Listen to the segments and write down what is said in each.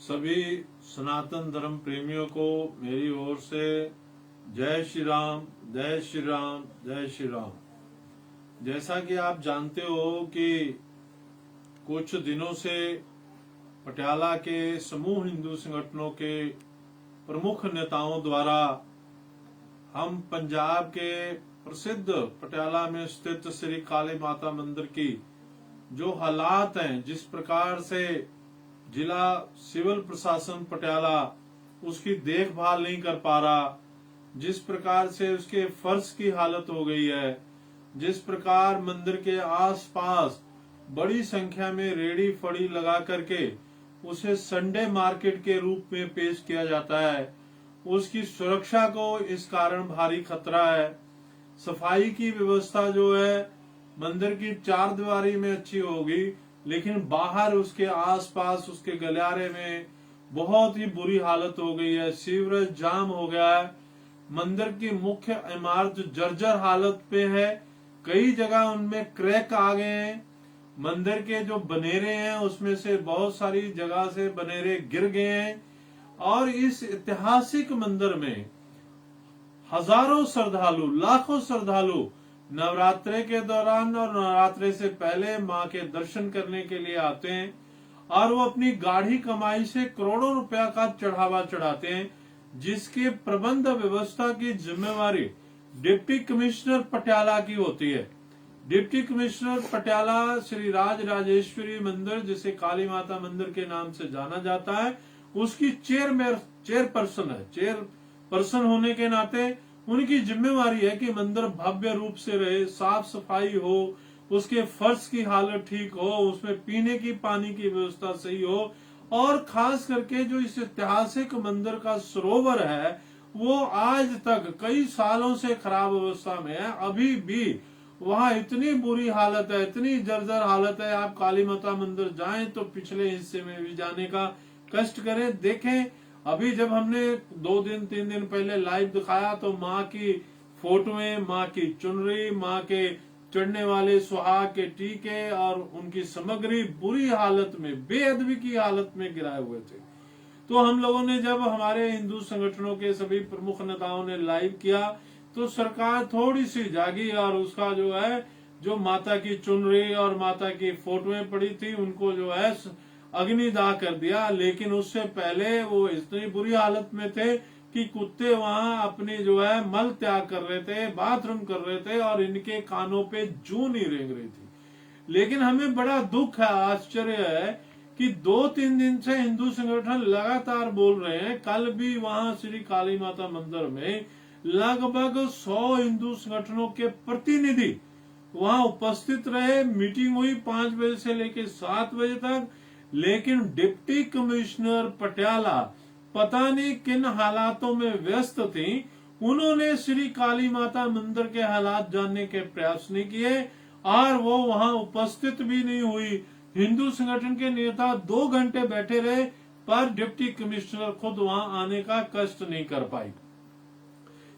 सभी सनातन धर्म प्रेमियों को मेरी ओर से जय श्री राम, जय श्री राम, जय श्री राम। जैसा कि आप जानते हो कि कुछ दिनों से पटियाला के समूह हिंदू संगठनों के प्रमुख नेताओं द्वारा हम पंजाब के प्रसिद्ध पटियाला में स्थित श्री काली माता मंदिर की जो हालात हैं, जिस प्रकार से जिला सिविल प्रशासन पटियाला उसकी देखभाल नहीं कर पा रहा, जिस प्रकार से उसके फर्श की हालत हो गई है, जिस प्रकार मंदिर के आसपास बड़ी संख्या में रेडी फड़ी लगा करके उसे संडे मार्केट के रूप में पेश किया जाता है, उसकी सुरक्षा को इस कारण भारी खतरा है। सफाई की व्यवस्था जो है मंदिर की चार दीवारी में अच्छी होगी, लेकिन बाहर उसके आसपास उसके गलियारे में बहुत ही बुरी हालत हो गई है। सीवरेज जाम हो गया है। मंदिर की मुख्य इमारत जर्जर हालत पे है, कई जगह उनमें क्रैक आ गए हैं। मंदिर के जो बनेरे हैं उसमें से बहुत सारी जगह से बनेरे गिर गए हैं और इस ऐतिहासिक मंदिर में हजारों श्रद्धालु, लाखों श्रद्धालु नवरात्रे के दौरान और नवरात्रे से पहले मां के दर्शन करने के लिए आते हैं और वो अपनी गाढ़ी कमाई से करोड़ों रुपया का चढ़ावा चढ़ाते हैं, जिसके प्रबंध व्यवस्था की जिम्मेवारी डिप्टी कमिश्नर पटियाला की होती है। डिप्टी कमिश्नर पटियाला श्री राज राजेश्वरी मंदिर, जिसे काली माता मंदिर के नाम से जाना जाता है, उसकी चेयरपर्सन है। चेयरपर्सन होने के नाते उनकी जिम्मेवारी है कि मंदिर भव्य रूप से रहे, साफ सफाई हो, उसके फर्श की हालत ठीक हो, उसमें पीने की पानी की व्यवस्था सही हो और खास करके जो इस ऐतिहासिक मंदिर का सरोवर है वो आज तक कई सालों से खराब अवस्था में है। अभी भी वहाँ इतनी बुरी हालत है, इतनी जर्जर हालत है। आप काली माता मंदिर जाएं तो पिछले हिस्से में भी जाने का कष्ट करें, देखें। अभी जब हमने 2-3 दिन पहले लाइव दिखाया तो माँ की फोटोएं, माँ की चुनरी, माँ के चढ़ने वाले सुहाग के टीके और उनकी सामग्री बुरी हालत में, बेअदबी की हालत में गिराए हुए थे। तो हम लोगों ने, जब हमारे हिंदू संगठनों के सभी प्रमुख नेताओं ने लाइव किया तो सरकार थोड़ी सी जागी और उसका जो है, जो माता की चुनरी और माता की फोटोएं पड़ी थी उनको जो है अग्निदाह कर दिया। लेकिन उससे पहले वो इतनी बुरी हालत में थे कि कुत्ते वहां अपनी जो है मल त्याग कर रहे थे, बाथरूम कर रहे थे और इनके कानों पे जूं ही रेंग रही थी। लेकिन हमें बड़ा दुख है, आश्चर्य है कि 2-3 दिन से हिंदू संगठन लगातार बोल रहे हैं। कल भी वहां श्री काली माता मंदिर में लगभग 100 हिंदू संगठनों के प्रतिनिधि वहां उपस्थित रहे। मीटिंग हुई 5 बजे से लेकर 7 बजे तक, लेकिन डिप्टी कमिश्नर पटियाला पता नहीं किन हालातों में व्यस्त थी, उन्होंने श्री काली माता मंदिर के हालात जानने के प्रयास नहीं किए और वो वहां उपस्थित भी नहीं हुई। हिंदू संगठन के नेता 2 घंटे बैठे रहे पर डिप्टी कमिश्नर खुद वहां आने का कष्ट नहीं कर पाई।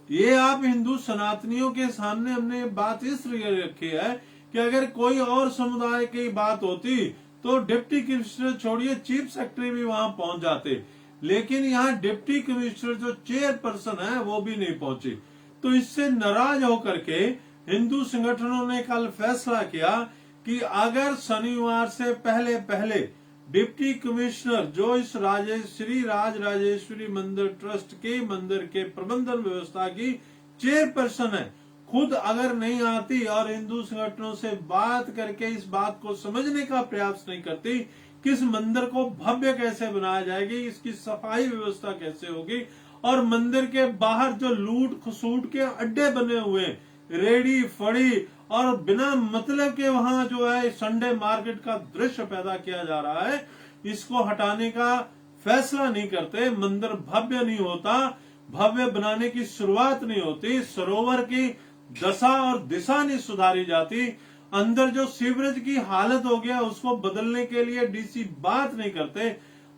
ये आप हिंदू सनातनियों के सामने हमने बात इसलिए रखी है कि अगर कोई और समुदाय की बात होती तो डिप्टी कमिश्नर छोड़िए, चीफ सेक्रेटरी भी वहां पहुंच जाते, लेकिन यहाँ डिप्टी कमिश्नर जो चेयरपर्सन है वो भी नहीं पहुंची। तो इससे नाराज होकर के हिंदू संगठनों ने कल फैसला किया कि अगर शनिवार से पहले डिप्टी कमिश्नर जो इस श्री राज राजेश्वरी मंदिर ट्रस्ट के मंदिर के प्रबंधन व्यवस्था की चेयरपर्सन है, खुद अगर नहीं आती और हिंदू संगठनों से बात करके इस बात को समझने का प्रयास नहीं करती कि इस मंदिर को भव्य कैसे बनाया जाएगी, इसकी सफाई व्यवस्था कैसे होगी और मंदिर के बाहर जो लूट खसूट के अड्डे बने हुए, रेडी फड़ी और बिना मतलब के वहां जो है संडे मार्केट का दृश्य पैदा किया जा रहा है, इसको हटाने का फैसला नहीं करते, मंदिर भव्य नहीं होता, भव्य बनाने की शुरुआत नहीं होती, सरोवर की दशा और दिशा नहीं सुधारी जाती, अंदर जो सीवरेज की हालत हो गया उसको बदलने के लिए डीसी बात नहीं करते।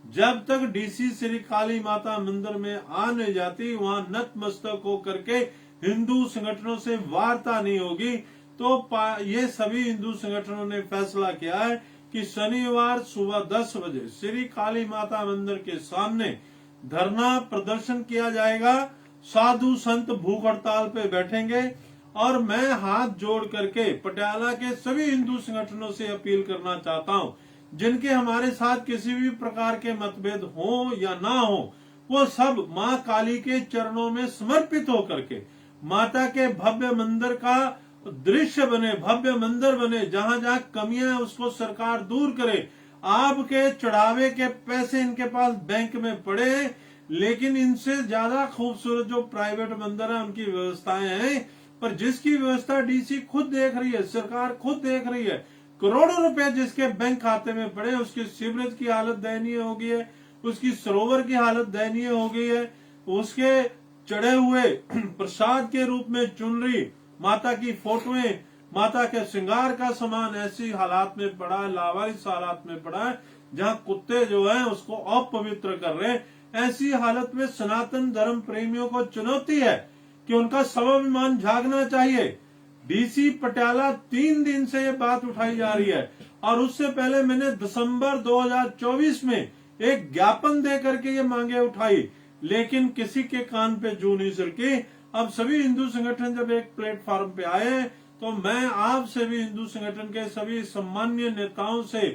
जब तक डीसी श्री काली माता मंदिर में आ नहीं जाती, वहां नतमस्तक होकर के हिंदू संगठनों से वार्ता नहीं होगी। तो ये सभी हिंदू संगठनों ने फैसला किया है कि कि शनिवार सुबह 10 बजे श्री काली माता मंदिर के सामने धरना प्रदर्शन किया जाएगा। साधु संत भूख हड़ताल पे बैठेंगे और मैं हाथ जोड़ करके पटियाला के सभी हिंदू संगठनों से अपील करना चाहता हूं, जिनके हमारे साथ किसी भी प्रकार के मतभेद हो या ना हो, वो सब माँ काली के चरणों में समर्पित होकर के माता के भव्य मंदिर का दृश्य बने, भव्य मंदिर बने, जहां जहां कमियां है उसको सरकार दूर करे। आपके चढ़ावे के पैसे इनके पास बैंक में पड़े हैं, लेकिन इनसे ज्यादा खूबसूरत जो प्राइवेट मंदिर है उनकी व्यवस्थाएं हैं, पर जिसकी व्यवस्था डीसी खुद देख रही है, सरकार खुद देख रही है। करोड़ों रुपए जिसके बैंक खाते में पड़े, उसकी सीवरेज की हालत दयनीय हो गई है, उसकी सरोवर की हालत दयनीय हो गई है, उसके चढ़े हुए प्रसाद के रूप में चुनरी, माता की फोटोएं, माता के श्रृंगार का सामान ऐसी हालात में पड़ा है, लावारिस हालात में पड़ा है, जहां कुत्ते जो हैं उसको अपवित्र कर रहे हैं। ऐसी हालत में सनातन धर्म प्रेमियों को चुनौती है कि उनका स्वाभिमान जागना चाहिए। डीसी पटियाला 3 दिन से ये बात उठाई जा रही है और उससे पहले मैंने दिसंबर 2024 में एक ज्ञापन दे करके ये मांगे उठाई, लेकिन किसी के कान पे जू नहीं सरकी। अब सभी हिंदू संगठन जब एक प्लेटफॉर्म पे आए तो मैं आपसे भी हिंदू संगठन के सभी सम्मान्य नेताओं से,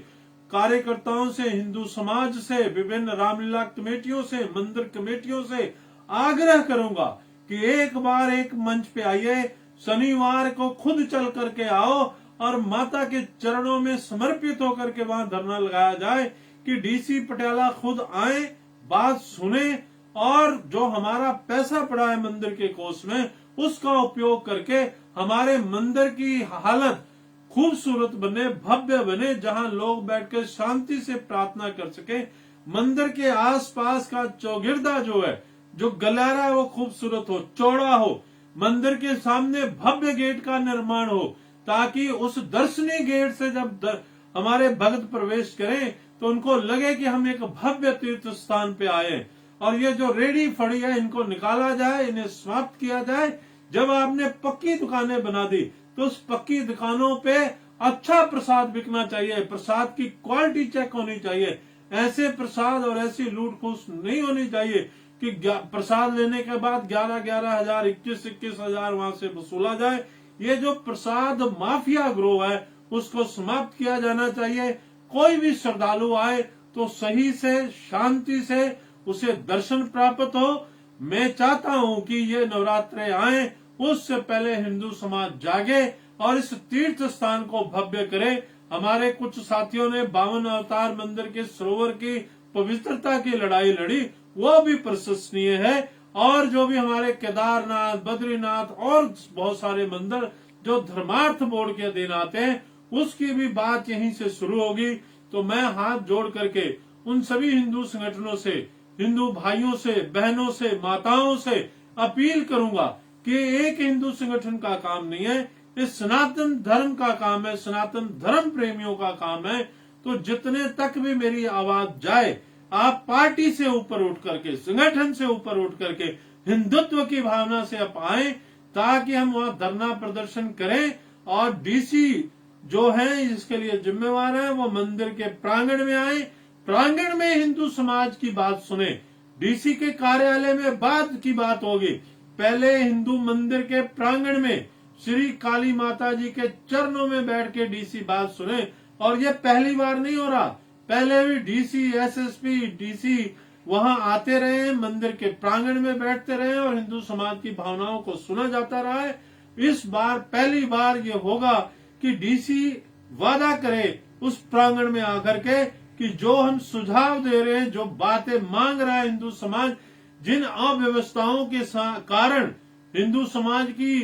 कार्यकर्ताओं से, हिंदू समाज से, विभिन्न रामलीला कमेटियों से, मंदिर कमेटियों से आग्रह करूंगा कि एक बार एक मंच पे आइए, शनिवार को खुद चल करके आओ और माता के चरणों में समर्पित होकर के वहां धरना लगाया जाए कि डीसी पटियाला खुद आए, बात सुने और जो हमारा पैसा पड़ा है मंदिर के कोष में उसका उपयोग करके हमारे मंदिर की हालत खूबसूरत बने, भव्य बने, जहां लोग बैठ के शांति से प्रार्थना कर सके। मंदिर के आसपास का चौगिरदा जो है, जो गलियारा है, वो खूबसूरत हो, चौड़ा हो। मंदिर के सामने भव्य गेट का निर्माण हो, ताकि उस दर्शनीय गेट से जब हमारे भक्त प्रवेश करें तो उनको लगे कि हम एक भव्य तीर्थ स्थान पे आए। और ये जो रेडी फड़ी है इनको निकाला जाए, इन्हें समाप्त किया जाए। जब आपने पक्की दुकानें बना दी तो उस पक्की दुकानों पे अच्छा प्रसाद बिकना चाहिए, प्रसाद की क्वालिटी चेक होनी चाहिए। ऐसे प्रसाद और ऐसी लूट फूस नहीं होनी चाहिए कि प्रसाद लेने के बाद 11-11 हजार, 21-21 हजार वहां से वसूला जाए। ये जो प्रसाद माफिया ग्रोह है उसको समाप्त किया जाना चाहिए। कोई भी श्रद्धालु आए तो सही से, शांति से उसे दर्शन प्राप्त हो। मैं चाहता हूं कि ये नवरात्रे आए उससे पहले हिंदू समाज जागे और इस तीर्थ स्थान को भव्य करे। हमारे कुछ साथियों ने 52 अवतार मंदिर के सरोवर की पवित्रता की लड़ाई लड़ी, वो भी प्रशंसनीय है। और जो भी हमारे केदारनाथ, बद्रीनाथ और बहुत सारे मंदिर जो धर्मार्थ बोर्ड के अधीन आते हैं, उसकी भी बात यहीं से शुरू होगी। तो मैं हाथ जोड़ करके उन सभी हिंदू संगठनों से, हिंदू भाइयों से, बहनों से, माताओं से अपील करूंगा कि एक हिंदू संगठन का काम नहीं है, इस सनातन धर्म का काम है, सनातन धर्म प्रेमियों का काम है। तो जितने तक भी मेरी आवाज जाए, आप पार्टी से ऊपर उठ करके, संगठन से ऊपर उठ करके हिंदुत्व की भावना से आप आए, ताकि हम वहां धरना प्रदर्शन करें और डीसी जो है इसके लिए जिम्मेवार है वो मंदिर के प्रांगण में आए, प्रांगण में हिंदू समाज की बात सुने। डीसी के कार्यालय में बाद की बात होगी, पहले हिंदू मंदिर के प्रांगण में श्री काली माता जी के चरणों में बैठ के डीसी बात सुने। और ये पहली बार नहीं हो रहा, पहले भी डीसी, एसएसपी, डीसी वहां आते रहे, मंदिर के प्रांगण में बैठते रहे और हिंदू समाज की भावनाओं को सुना जाता रहा है। इस बार पहली बार ये होगा कि डीसी वादा करे उस प्रांगण में आकर के कि जो हम सुझाव दे रहे हैं, जो बातें मांग रहा है हिंदू समाज, जिन अव्यवस्थाओं के कारण हिंदू समाज की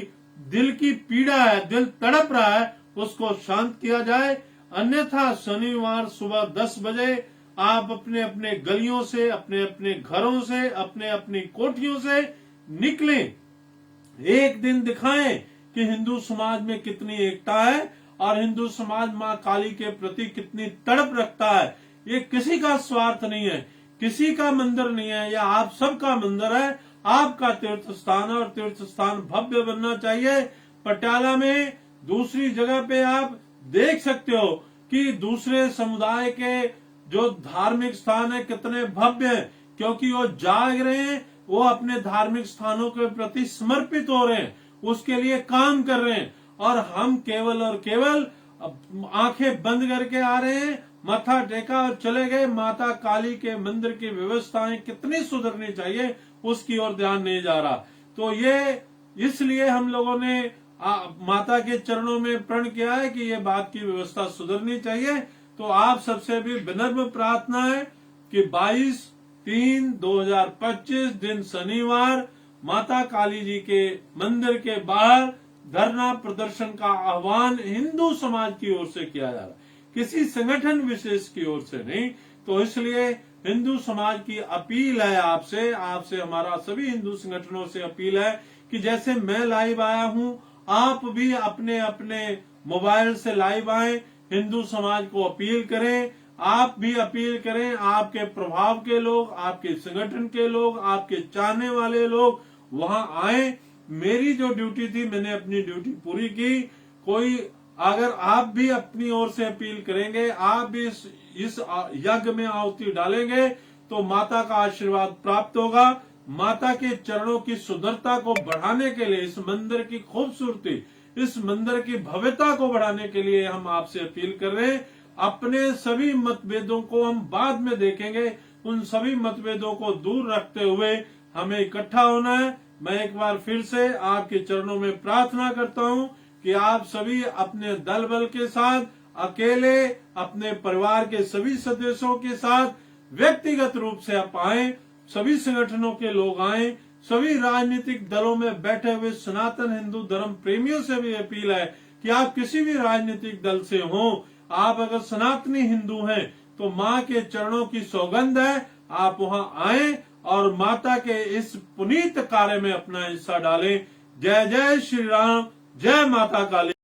दिल की पीड़ा है, दिल तड़प रहा है, उसको शांत किया जाए। अन्यथा शनिवार सुबह 10 बजे आप अपने अपने गलियों से, अपने अपने घरों से, अपने अपनी कोठियों से निकलें, एक दिन दिखाएं कि हिंदू समाज में कितनी एकता है और हिंदू समाज मां काली के प्रति कितनी तड़प रखता है। ये किसी का स्वार्थ नहीं है, किसी का मंदिर नहीं है, यह आप सबका मंदिर है, आपका तीर्थ स्थान है और तीर्थ स्थान भव्य बनना चाहिए। पटियाला में दूसरी जगह पे आप देख सकते हो कि दूसरे समुदाय के जो धार्मिक स्थान है कितने भव्य हैं, क्योंकि वो जाग रहे हैं, वो अपने धार्मिक स्थानों के प्रति समर्पित हो रहे हैं, उसके लिए काम कर रहे हैं। और हम केवल और केवल आंखें बंद करके आ रहे हैं, माथा टेका और चले गए। माता काली के मंदिर की व्यवस्थाएं कितनी सुधरनी चाहिए उसकी ओर ध्यान नहीं जा रहा। तो ये इसलिए हम लोगों ने माता के चरणों में प्रण किया है कि ये बात की व्यवस्था सुधरनी चाहिए। तो आप सबसे भी विनम्र प्रार्थना है कि 22/3/2025 दिन शनिवार माता काली जी के मंदिर के बाहर धरना प्रदर्शन का आह्वान हिंदू समाज की ओर से किया जा रहा है, किसी संगठन विशेष की ओर से नहीं। तो इसलिए हिंदू समाज की अपील है आपसे हमारा सभी हिंदू संगठनों से अपील है कि जैसे मैं लाइव आया हूं, आप भी अपने अपने मोबाइल से लाइव आए, हिंदू समाज को अपील करें, आप भी अपील करें, आपके प्रभाव के लोग, आपके संगठन के लोग, आपके चाहने वाले लोग वहां आए। मेरी जो ड्यूटी थी मैंने अपनी ड्यूटी पूरी की। कोई अगर आप भी अपनी ओर से अपील करेंगे, आप भी इस यज्ञ में आहुति डालेंगे तो माता का आशीर्वाद प्राप्त होगा। माता के चरणों की सुंदरता को बढ़ाने के लिए, इस मंदिर की खूबसूरती, इस मंदिर की भव्यता को बढ़ाने के लिए हम आपसे अपील कर रहे हैं। अपने सभी मतभेदों को हम बाद में देखेंगे, उन सभी मतभेदों को दूर रखते हुए हमें इकट्ठा होना है। मैं एक बार फिर से आपके चरणों में प्रार्थना करता हूं कि आप सभी अपने दल बल के साथ, अकेले, अपने परिवार के सभी सदस्यों के साथ, व्यक्तिगत रूप से आप आए, सभी संगठनों के लोग आए, सभी राजनीतिक दलों में बैठे हुए सनातन हिंदू धर्म प्रेमियों से भी अपील है कि आप किसी भी राजनीतिक दल से हो, आप अगर सनातनी हिंदू हैं तो माँ के चरणों की सौगंध है, आप वहां आए और माता के इस पुनीत कार्य में अपना हिस्सा डालें। जय जय श्री राम, जय माता काली।